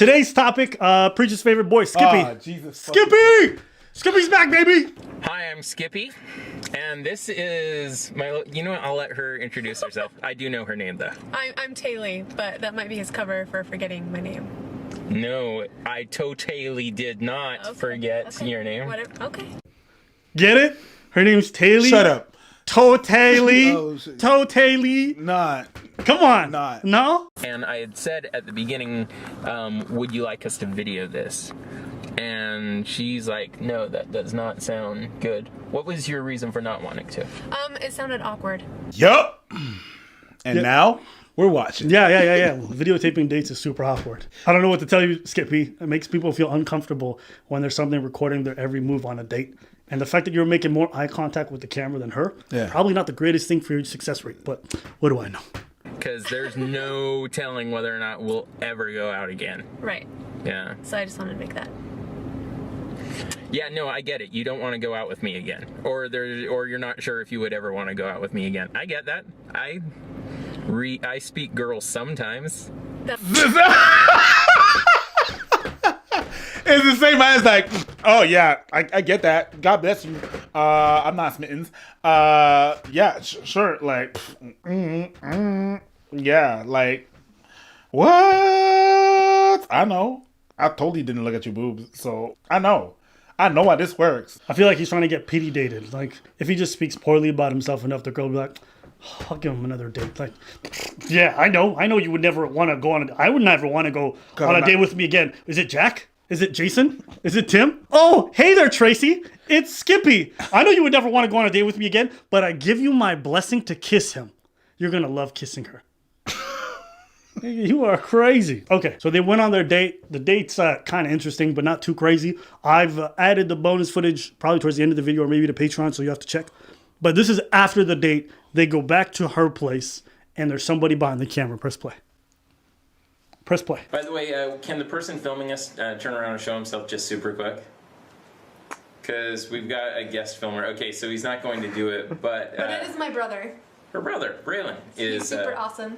Today's topic, Preacher's favorite boy, Skippy. Oh, Jesus. Skippy! Skippy's back, baby! Hi, I'm Skippy, and this is my, you know what, I'll let her introduce herself. I do know her name, though. I'm Taylor, but that might be his cover for forgetting my name. No, I totally did not forget your name. Whatever. Okay. Get it? Her name's Taylor. Shut up. Totally. Oh, shit. Totally. Not. Come on. Not. No? And I had said at the beginning, would you like us to video this? And she's like, no, that does not sound good. What was your reason for not wanting to? It sounded awkward. Yup. And now we're watching. Yeah. Videotaping dates is super awkward. I don't know what to tell you, Skippy. It makes people feel uncomfortable when there's something recording their every move on a date. And the fact that you're making more eye contact with the camera than her, probably not the greatest thing for your success rate, but what do I know? Because there's no telling whether or not we'll ever go out again. Right. Yeah. So I just wanted to make that. Yeah, no, I get it. You don't want to go out with me again. Or you're not sure if you would ever want to go out with me again. I get that. I speak girls sometimes. It's the same as like, oh yeah, I get that. God bless you. I'm not smitten. Yeah, sure. Like, yeah, like, what? I know. I totally didn't look at your boobs, so I know why this works. I feel like he's trying to get pity dated. Like, if he just speaks poorly about himself enough, the girl will be like, oh, I'll give him another date. Like, yeah, I know you would never want to go on I would never want to go on a date with me again. Is it Jack? Is it Jason? Is it Tim? Oh, hey there, Tracy. It's Skippy. I know you would never want to go on a date with me again, but I give you my blessing to kiss him. You're going to love kissing her. You are crazy. Okay, so they went on their date. The date's kind of interesting, but not too crazy. I've added the bonus footage probably towards the end of the video or maybe to Patreon, so you have to check. But this is after the date. They go back to her place, and there's somebody behind the camera. Press play. Press play. By the way, can the person filming us turn around and show himself just super quick? Because we've got a guest filmer. Okay, so he's not going to do it, but... But it is my brother. Her brother, Braylon, is... He's super awesome.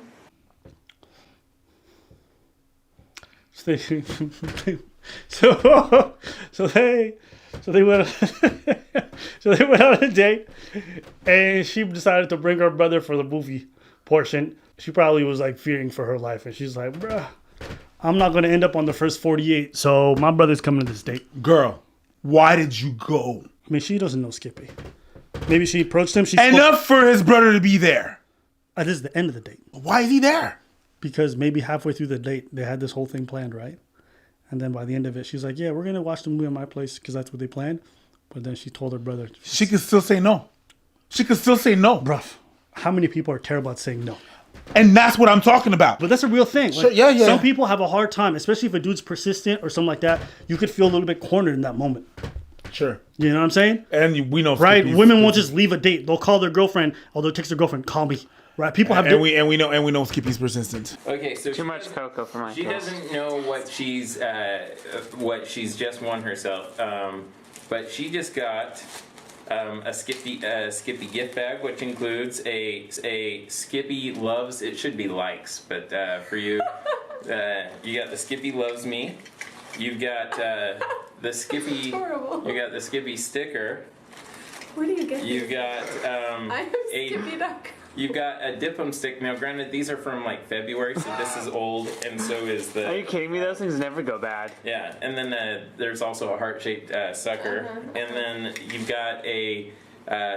So they went on a date, and she decided to bring her brother for the movie portion. She probably was like fearing for her life, and she's like, bruh, I'm not going to end up on the first 48, so my brother's coming to this date. Girl, why did you go? I mean, she doesn't know Skippy. Maybe she approached him. Enough for his brother to be there. This is the end of the date. Why is he there? Because maybe halfway through the date, they had this whole thing planned, right? And then by the end of it, she's like, yeah, we're going to watch the movie at my place because that's what they planned. But then she told her brother. She could still say no. She could still say no. Bruh, how many people are terrible at saying no? And that's what I'm talking about. But that's a real thing. Like, yeah. Some people have a hard time, especially if a dude's persistent or something like that. You could feel a little bit cornered in that moment. Sure. You know what I'm saying? And we know, right? Women won't just leave a date. They'll call their girlfriend, or they'll text their girlfriend, call me. Right? People have we know Skippy's persistent. Okay, so too much cocoa for my. She doesn't know what she's just won herself. But she just got a Skippy gift bag, which includes a Skippy loves. It should be likes, but for you, you got the Skippy loves me. You've got the Skippy. You got the Skippy sticker. Where do you get You've got I am Skippy.com. You've got a dip 'em stick. Now, granted, these are from like February, so this is old, and so is the. Are you kidding me? Those things never go bad. Yeah, and then there's also a heart-shaped sucker, and then you've got a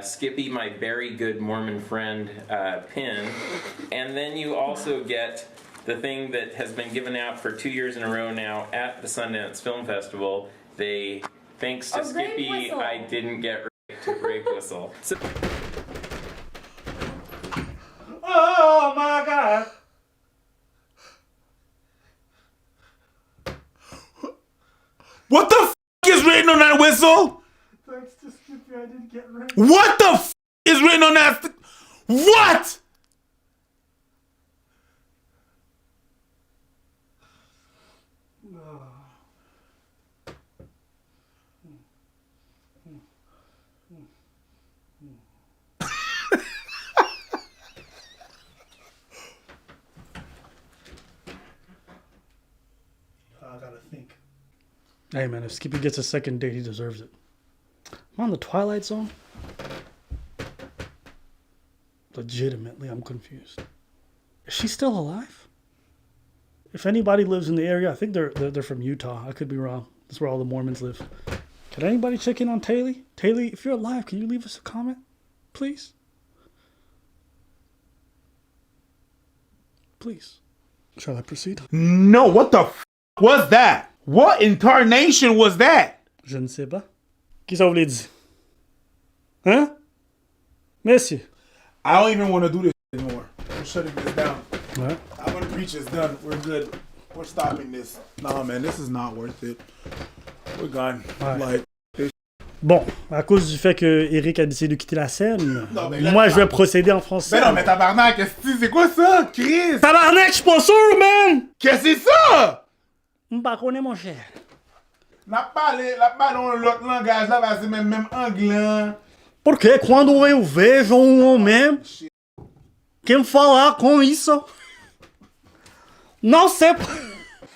Skippy, my very good Mormon friend pin, and then you also get the thing that has been given out for 2 years in a row now at the Sundance Film Festival. Thanks to Skippy, I didn't get rape whistle. So, oh my God. What the is written on that whistle? Thanks to Skippy, I didn't get raped. What the is written on that? What? Hey man, if Skippy gets a second date, he deserves it. I'm on the Twilight Zone. Legitimately, I'm confused. Is she still alive? If anybody lives in the area, I think they're from Utah. I could be wrong. That's where all the Mormons live. Can anybody check in on Taylor? Taylor, if you're alive, can you leave us a comment, please? Please. Shall I proceed? No, what the was that? What incarnation was that? Je ne sais pas. Qui ça vous l'a dit? Hein? Messieurs. I don't even want to do this anymore. I'm shutting this down. Ouais. I'm gonna preach is done. We're good. We're stopping this. Nah, man, this is not worth it. We're gone. Ouais. Like, this. Bon, à cause du fait que Eric a décidé de quitter la scène, Non, mais là, moi je vais procéder en français. Mais non, mais tabarnak, c'est quoi ça, Chris? Tabarnak, je suis pas sûr, man! Qu'est-ce que c'est ça? M'pas connais, mon cher. La parle dans l'autre langage là, c'est même anglais. Porque quando eu vejo homem que me falar com isso, não sei.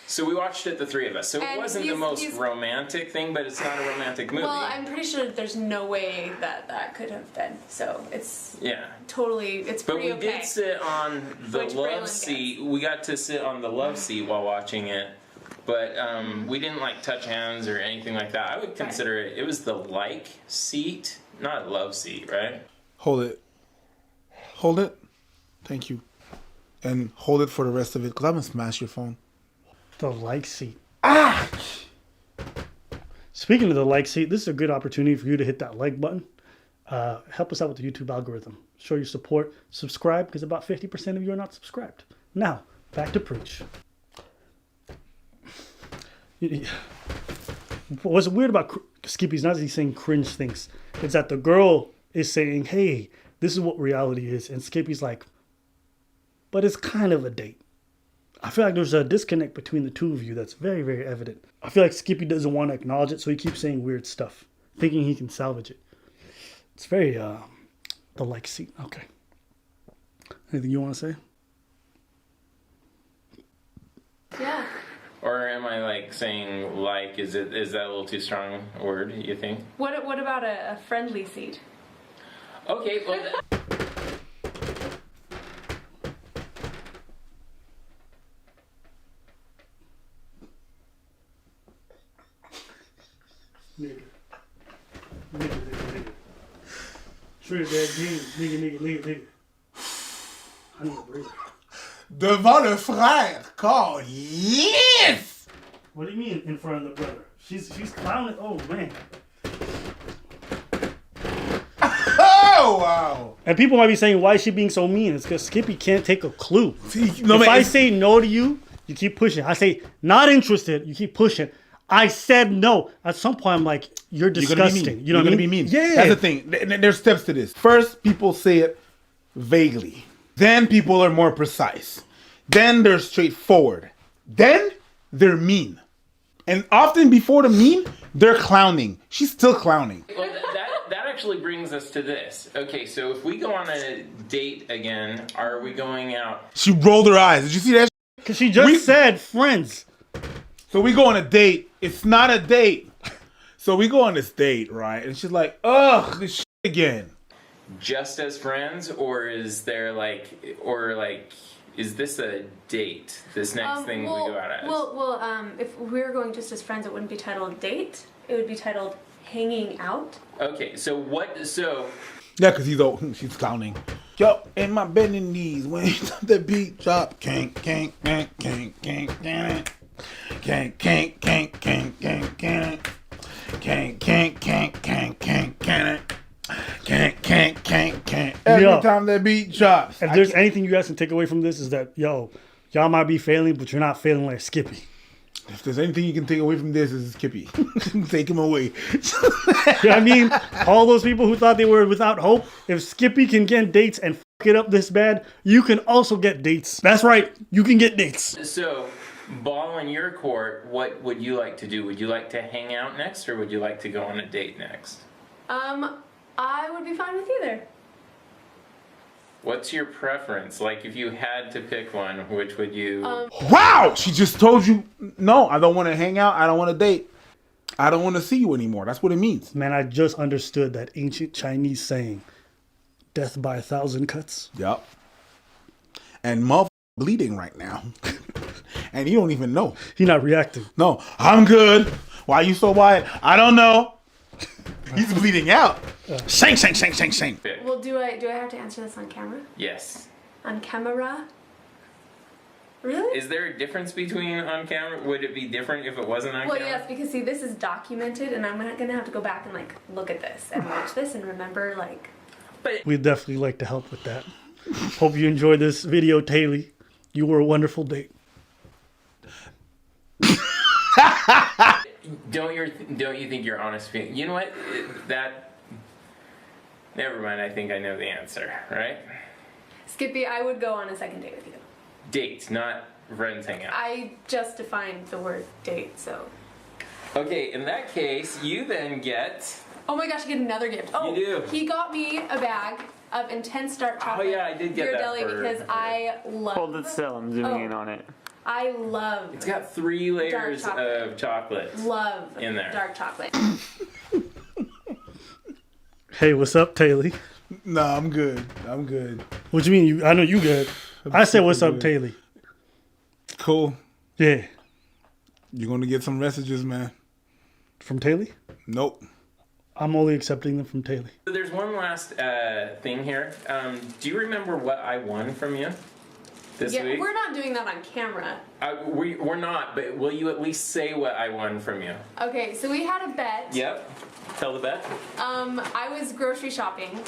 So we watched it, the three of us. So it And wasn't the most he's- romantic thing, but it's not a romantic movie. Well, I'm pretty sure there's no way that could have been. So it's Yeah. totally, it's But pretty we okay. did sit on the Which Braylon love gets. seat. We got to sit on the love seat while watching it. But we didn't like touch hands or anything like that. I would consider it was the like seat, not a love seat, right? Hold it. Hold it. Thank you. And hold it for the rest of it, because I'm going to smash your phone. The like seat. Ah! Speaking of the like seat, this is a good opportunity for you to hit that like button. Help us out with the YouTube algorithm. Show your support. Subscribe, because about 50% of you are not subscribed. Now, back to Preach. What's weird about Skippy's not that he's saying cringe things. It's that the girl is saying, hey, this is what reality is. And Skippy's like, but it's kind of a date. I feel like there's a disconnect between the two of you that's very, very evident. I feel like Skippy doesn't want to acknowledge it, so he keeps saying weird stuff, thinking he can salvage it. It's very, the like seat. Okay. Anything you want to say? Yeah. Or am I like saying like? Is that a little too strong a word? You think? What about a friendly seat? Okay. Well. Nigga. True, nigga. I need a breather. Devant le frère. God, yes! What do you mean in front of the brother? She's clowning. Oh, man. Oh, wow. And people might be saying, why is she being so mean? It's because Skippy can't take a clue. No, If man, I say no to you, you keep pushing. I say not interested, you keep pushing. I said no. At some point, I'm like, you're disgusting. You know You're what I gonna mean? be mean. Yeah. That's the thing. There's steps to this. First, people say it vaguely. Then people are more precise. Then they're straightforward. Then they're mean. And often before the mean, they're clowning. She's still clowning. Well, that actually brings us to this. Okay, so if we go on a date again, are we going out? She rolled her eyes. Did you see that? Because she just said friends. So we go on a date. It's not a date. So we go on this date, right? And she's like, ugh, this shit again. Just as friends, or is there is this a date? This next thing we go out as? If we were going just as friends, it wouldn't be titled date. It would be titled hanging out. Okay, so what? So Yeah, because he's old. She's clowning. Yo, and my bending knees when the beat drop. Can't, can't, can't, can't, can't, can't. Can't, can't, can't, can't, can't, can't. Can't, can't, can't, can't, can't, can't. Can't, can't, can't, can't. Every time that beat drops. If there's anything you guys can take away from this is that, y'all might be failing, but you're not failing like Skippy. If there's anything you can take away from this, is Skippy. Take him away. You know what I mean? All those people who thought they were without hope, if Skippy can get dates and fuck it up this bad, you can also get dates. That's right. You can get dates. So, ball in your court, what would you like to do? Would you like to hang out next, or would you like to go on a date next? I would be fine with either. What's your preference? Like, if you had to pick one, which would you... Wow! She just told you, no, I don't want to hang out. I don't want to date. I don't want to see you anymore. That's what it means. Man, I just understood that ancient Chinese saying, death by 1,000 cuts. Yep. And motherfucker bleeding right now. And you don't even know. He not reacting. No, I'm good. Why you so white? I don't know. He's bleeding out. Sing, sing, sing, sing, sing. Well, do I have to answer this on camera? Yes. On camera? Really? Is there a difference between on camera? Would it be different if it wasn't on Well, camera? yes, because see, this is documented, and I'm gonna have to go back and like look at this and watch this and remember like. But We'd definitely like to help with that. Hope you enjoyed this video, Taylor. You were a wonderful date. don't you think your honest feeling? You know what? Never mind. I think I know the answer. Right? Skippy, I would go on a second date with you. Date, not friends hang out. I just defined the word date, so. Okay, in that case, you then get. Oh my gosh, you get another gift. Oh, You do. He got me a bag of intense dark chocolate. Oh, yeah, I did get that Ghirardelli for- because I love. Hold it still. I'm zooming in on it. I love. It's got 3 layers chocolate. of chocolate. Love in there. dark chocolate. Hey, what's up, Taylor? Nah, I'm good. I'm good. What you mean? I know you good. I said, what's up, good. Taylor? Cool. Yeah. You're going to get some messages, man. From Taylor? Nope. I'm only accepting them from Taylor. So there's one last thing here. Do you remember what I won from you this Yeah, week? we're not doing that on camera. We're not, but will you at least say what I won from you? Okay, so we had a bet. Yep. Tell the bet. I was grocery shopping,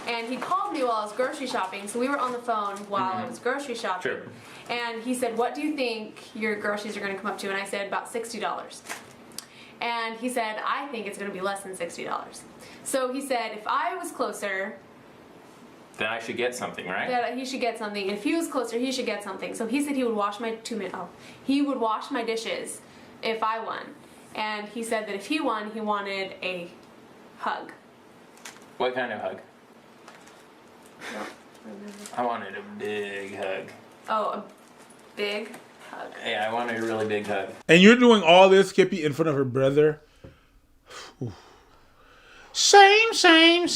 and he called me while I was grocery shopping, so we were on the phone while I was grocery shopping. Sure. And he said, what do you think your groceries are going to come up to? And I said, about $60. And he said, I think it's going to be less than $60. So he said, if I was closer, Then I should get something, right? that he should get something. And if he was closer, he should get something. So he said he would wash my he would wash my dishes if I won. And he said that if he won, he wanted a hug. What kind of hug? I wanted a big hug. Oh, a big hug. Yeah, I wanted a really big hug. And you're doing all this, Skippy, in front of her brother? Ooh. Same on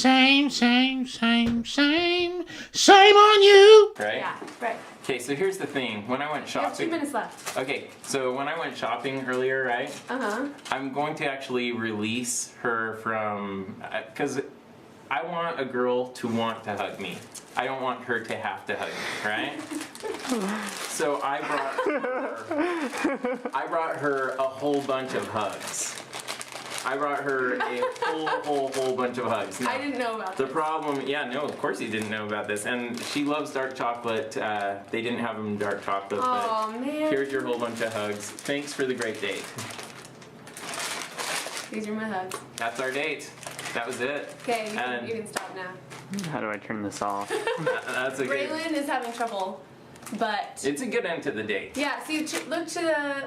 you. Right? Yeah, right. Okay, so here's the thing. When I went You have 2 shopping. minutes left. Okay, so when I went shopping earlier, right? I'm going to actually release her from, because I want a girl to want to hug me. I don't want her to have to hug me, right? So I brought her a whole bunch of hugs. I brought her a whole bunch of hugs. Now, I didn't know about the this. problem, yeah, no, of course you didn't know about this. And she loves dark chocolate. They didn't have them in dark chocolate. Oh, but man. Here's your whole bunch of hugs. Thanks for the great date. These are my hugs. That's our date. That was it. Okay, And- you can stop now. How do I turn this off? That's a good. Braylon is having trouble, but It's a good end to the date. yeah. See, look to the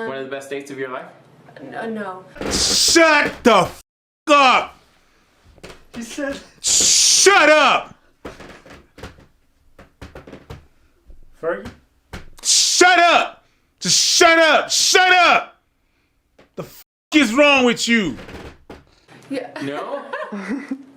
One of the best dates of your life. no. Shut the f*** up. He said, Shut up. Fergie? Shut up. Just shut up. Shut up. The f*** is wrong with you? Yeah. No.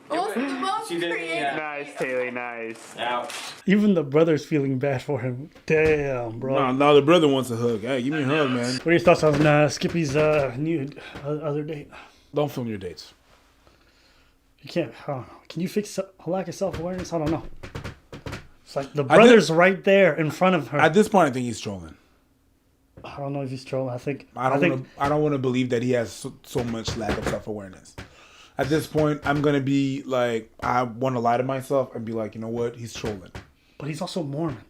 What's the most She didn't. creative? Yeah. Nice, Taylor, nice. Ouch. Even the brother's feeling bad for him. Damn, bro. No, the brother wants a hug. Hey, give me a hug, man. What are your thoughts on Skippy's new other date? Don't film your dates. You can't. I don't know. Can you fix a lack of self-awareness? I don't know. It's like the brother's right there in front of her. At this point, I think he's trolling. I don't know if he's trolling. I don't want to believe that he has so much lack of self-awareness. At this point, I'm going to be like, I want to lie to myself and be like, you know what? He's trolling. But he's also Mormon.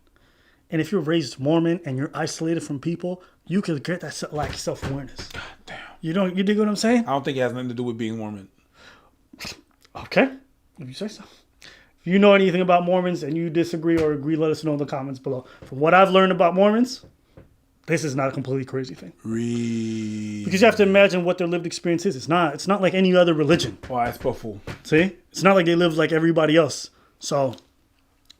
And if you're raised Mormon and you're isolated from people, you could get that lack of self-awareness. God damn. You dig what I'm saying? I don't think it has nothing to do with being Mormon. Okay. If you say so. If you know anything about Mormons and you disagree or agree, let us know in the comments below. From what I've learned about Mormons, this is not a completely crazy thing. Really? Because you have to imagine what their lived experience is. It's not like any other religion. Why, it's fool. See? It's not like they live like everybody else. So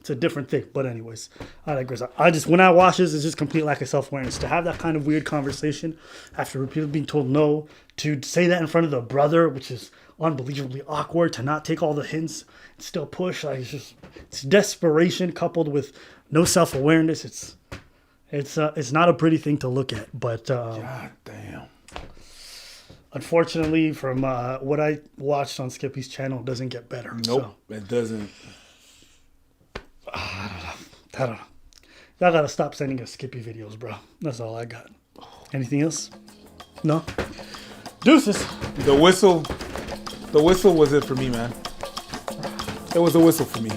it's a different thing. But anyways, I digress. I just, when I watch this, it's just complete lack of self-awareness. To have that kind of weird conversation after repeatedly being told no, to say that in front of the brother, which is unbelievably awkward, to not take all the hints and still push. Like, it's desperation coupled with no self-awareness. It's not a pretty thing to look at. But God damn. Unfortunately, from what I watched on Skippy's channel, it doesn't get better. Nope, it doesn't. I don't know. Y'all gotta stop sending us Skippy videos, bro. That's all I got. Anything else? No? Deuces. The whistle was it for me, man. It was a whistle for me.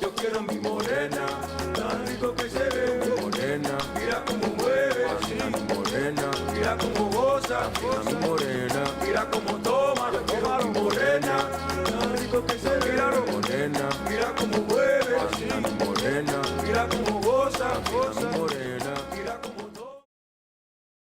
Yo quiero mi morena, tan rico que se ve, morena, mira como mueve, así, morena, mira como goza, mi morena, mira como toma, yo quiero mi morena, tan rico que se ve, morena, mira como mueve, así, morena, mira como goza, mi morena.